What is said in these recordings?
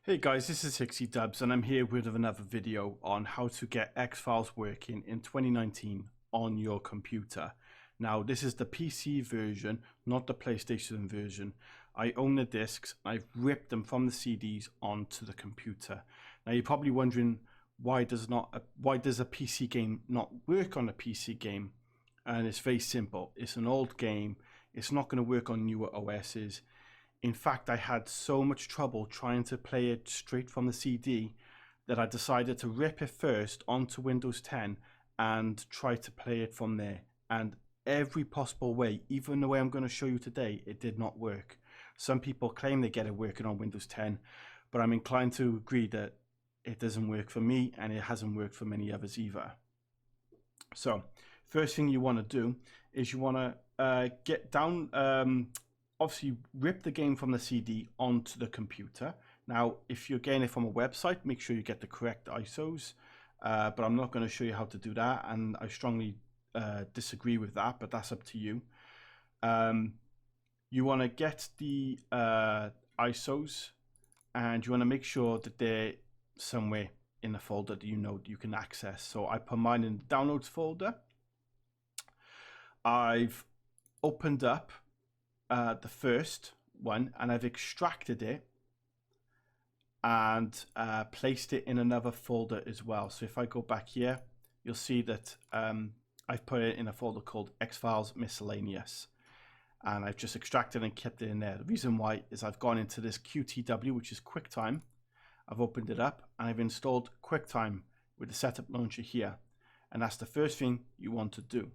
Hey guys, this is HixxyDubz and I'm here with another video on how to get X-Files working in 2019 on your computer. Now this is the PC version, not the PlayStation version. I own the discs, I've ripped them from the CDs onto the computer. Now you're probably wondering why does a PC game not work on a PC game? And it's very simple. It's an old game, it's not going to work on newer OSs. In fact, I had so much trouble trying to play it straight from the CD that I decided to rip it first onto Windows 10 and try to play it from there. And every possible way, even the way I'm going to show you today, it did not work. Some people claim they get it working on Windows 10, but I'm inclined to agree that it doesn't work for me and it hasn't worked for many others either. So first thing you want to do is you want to get down, obviously rip the game from the CD onto the computer. Now, if you're getting it from a website, make sure you get the correct ISOs, but I'm not going to show you how to do that, and I strongly disagree with that, but that's up to you. You want to get the ISOs, and you want to make sure that they're somewhere in the folder that you know you can access. So I put mine in the downloads folder. I've opened up the first one and I've extracted it and placed it in another folder as well. So if I go back here, you'll see that I've put it in a folder called X-Files Miscellaneous, and I've just extracted and kept it in there. The reason why is I've gone into this QTW, which is QuickTime. I've opened it up and I've installed QuickTime with the setup launcher here, and that's the first thing you want to do.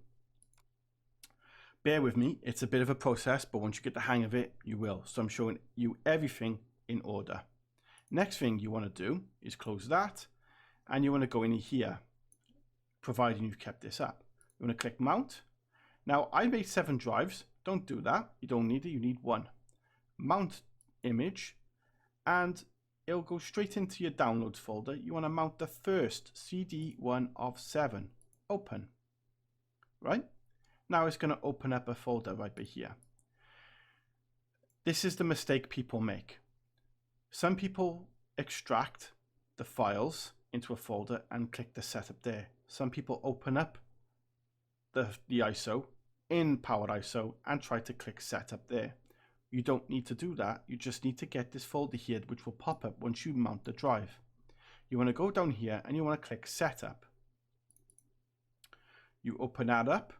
Bear with me, it's a bit of a process, but once you get the hang of it, you will. So I'm showing you everything in order. Next thing you want to do is close that, and you want to go in here, providing you've kept this up. You want to click Mount. Now, I made 7 drives. Don't do that. You don't need it. You need 1. Mount Image, and it'll go straight into your Downloads folder. You want to mount the first CD1 of 7. Open. Right? Now it's going to open up a folder right by here. This is the mistake people make. Some people extract the files into a folder and click the setup there. Some people open up the ISO in PowerISO and try to click setup there. You don't need to do that. You just need to get this folder here, which will pop up once you mount the drive. You want to go down here and you want to click setup. You open that up,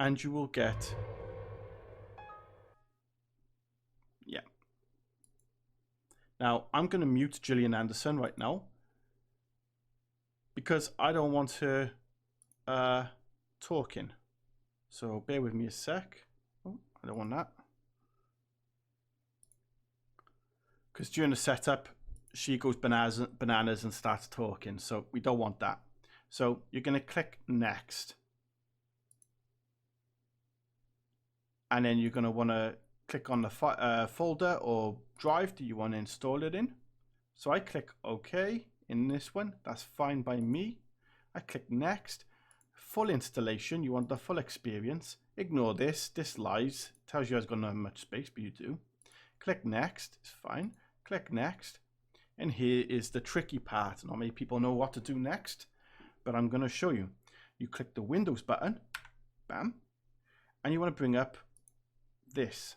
and you will get, Now, I'm going to mute Gillian Anderson right now because I don't want her talking. So bear with me a sec. Oh, I don't want that. Because during the setup, she goes bananas and starts talking. So we don't want that. So you're going to click Next. And then you're going to want to click on the folder or drive that you want to install it in. So I click OK in this one. That's fine by me. I click Next. Full installation. You want the full experience. Ignore this. This lies. Tells you I don't have much space, but you do. Click Next. It's fine. Click Next. And here is the tricky part. Not many people know what to do next, but I'm going to show you. You click the Windows button. Bam. And you want to bring up this.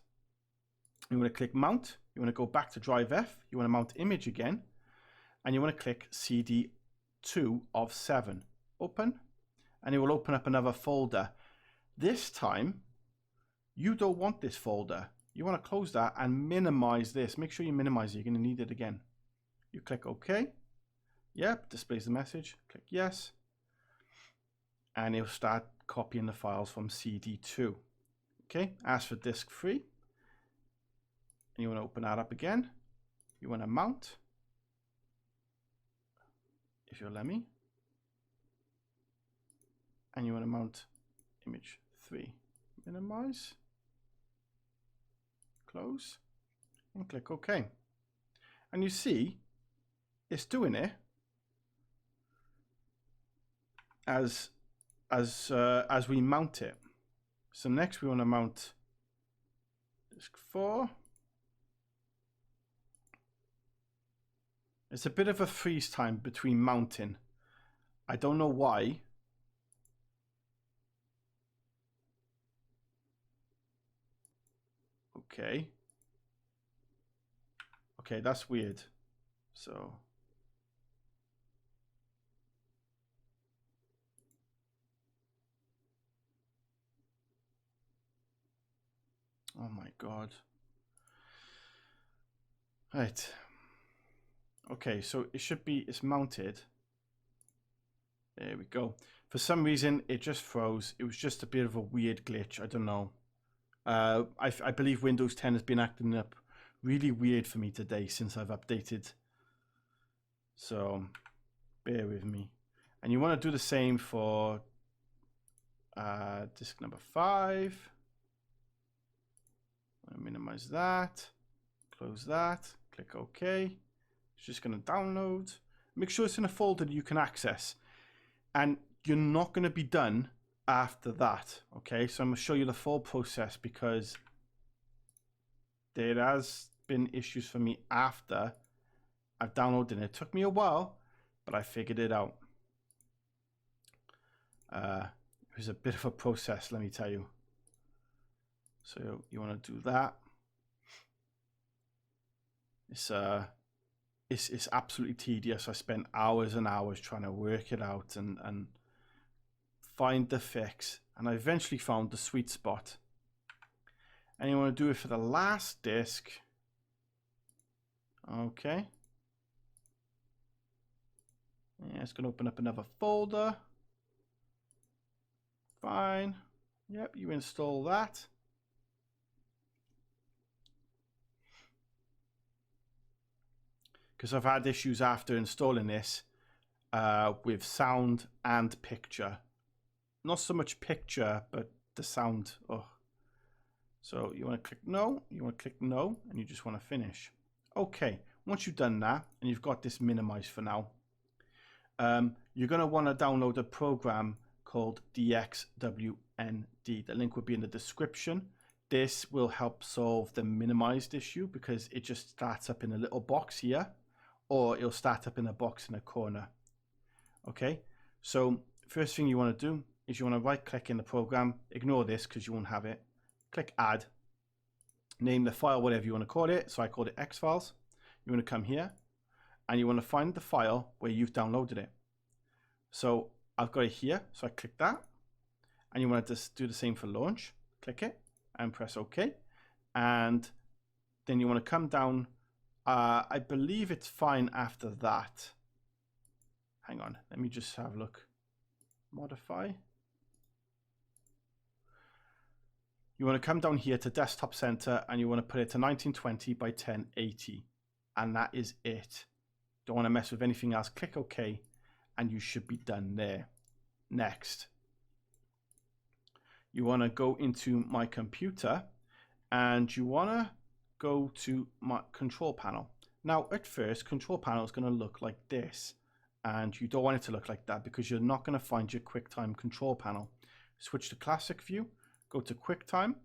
You want to click Mount. You want to go back to Drive F. You want to mount Image again. And you want to click CD2 of 7. Open. And it will open up another folder. This time, you don't want this folder. You want to close that and minimize this. Make sure you minimize it. You're going to need it again. You click OK. Yep, displays the message. Click Yes. And it'll start copying the files from CD2. Okay, ask for disk free. And you want to open that up again. You want to mount, if you'll let me. And you want to mount image 3. Minimize, close, and click OK. And you see, it's doing it as we mount it. So next we want to mount disk 4. It's a bit of a freeze time between mounting. I don't know why. Okay. Okay, that's weird. So. Oh my God. Right. Okay, so it should be, it's mounted. There we go. For some reason, it just froze. It was just a bit of a weird glitch. I don't know. I believe Windows 10 has been acting up really weird for me today since I've updated. So bear with me. And you want to do the same for disk number 5. I'm going to minimize that. Close that. Click OK. It's just going to download. Make sure it's in a folder that you can access. And you're not going to be done after that. Okay, so I'm going to show you the full process because there has been issues for me after I've downloaded it. It took me a while, but I figured it out. It was a bit of a process, let me tell you. So you want to do that. It's absolutely tedious. I spent hours and hours trying to work it out and find the fix, and I eventually found the sweet spot. And you want to do it for the last disk. Okay. Yeah, it's going to open up another folder. Fine. Yep, you install that. Because I've had issues after installing this with sound and picture. Not so much picture, but the sound. Oh. So you want to click no, you want to click no, and you just want to finish. Okay, once you've done that, and you've got this minimized for now, you're going to want to download a program called DxWnd. The link will be in the description. This will help solve the minimized issue because it just starts up in a little box here, or it'll start up in a box in a corner. Okay, so first thing you want to do is you want to right click in the program, ignore this because you won't have it, click add, name the file whatever you want to call it, so I called it xfiles. You want to come here and you want to find the file where you've downloaded it. So I've got it here, so I click that, and you want to just do the same for launch, click it and press OK, and then you want to come down. I believe it's fine after that. Hang on, let me just have a look. Modify. You want to come down here to desktop center and you want to put it to 1920 by 1080, and that is it. Don't want to mess with anything else. Click OK and you should be done there. Next, you want to go into my computer and you want to go to my control panel. Now at first, control panel is going to look like this, and you don't want it to look like that because you're not going to find your QuickTime control panel. Switch to classic view, go to QuickTime,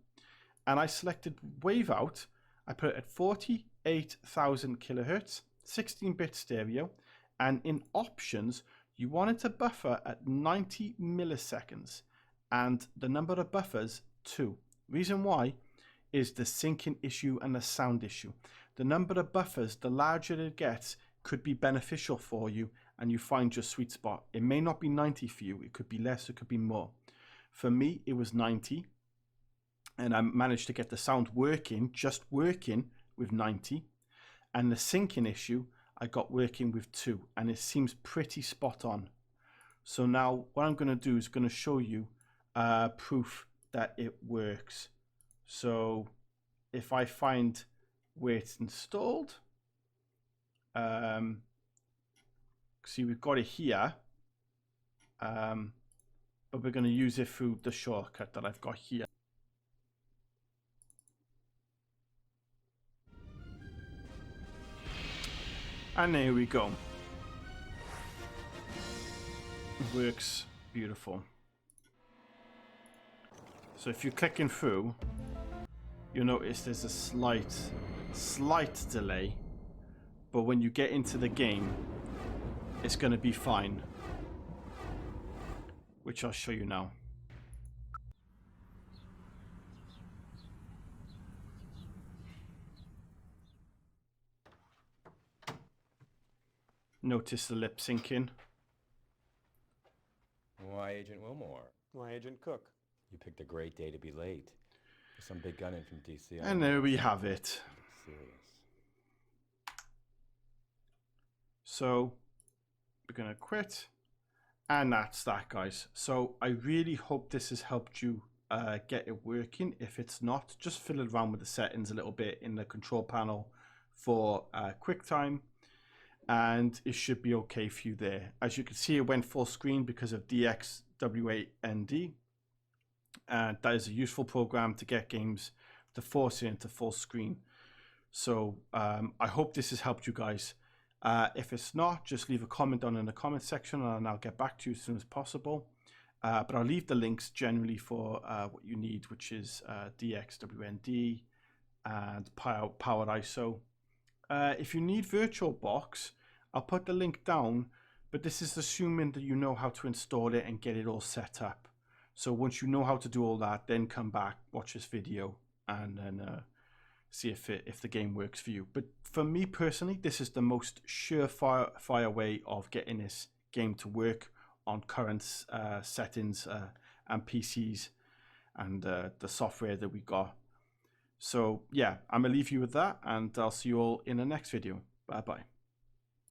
and I selected wave out. I put it at 48,000 kilohertz, 16-bit stereo, and in options you want it to buffer at 90 milliseconds, and the number of buffers 2. Reason why is the syncing issue and the sound issue. The number of buffers, the larger it gets, could be beneficial for you and you find your sweet spot. It may not be 90 for you, it could be less, it could be more. For me, it was 90, and I managed to get the sound working, just working with 90, and the syncing issue I got working with 2, and it seems pretty spot on. So now what I'm going to do is going to show you proof that it works. So if I find where it's installed, see we've got it here, but we're going to use it through the shortcut that I've got here. And there we go. It works beautiful. So if you're clicking through, you'll notice there's a slight delay, but when you get into the game, it's going to be fine, which I'll show you now. Notice the lip syncing. Why, Agent Wilmore? Why, Agent Cook? You picked a great day to be late. There's some big gunning from DC. And there we have it. Serious. So we're going to quit. And that's that, guys. So I really hope this has helped you get it working. If it's not, just fiddle around with the settings a little bit in the control panel for QuickTime, and it should be okay for you there. As you can see, it went full screen because of DxWnd, and that is a useful program to get games to force it into full screen. So I hope this has helped you guys. If it's not, just leave a comment down in the comment section and I'll get back to you as soon as possible. But I'll leave the links generally for what you need, which is DxWnd and PowerISO. If you need VirtualBox, I'll put the link down, but this is assuming that you know how to install it and get it all set up. So once you know how to do all that, then come back, watch this video, and then see if the game works for you. But for me personally, this is the most surefire way of getting this game to work on current settings and PCs and the software that we got. So yeah, I'm gonna leave you with that, and I'll see you all in the next video. Bye bye.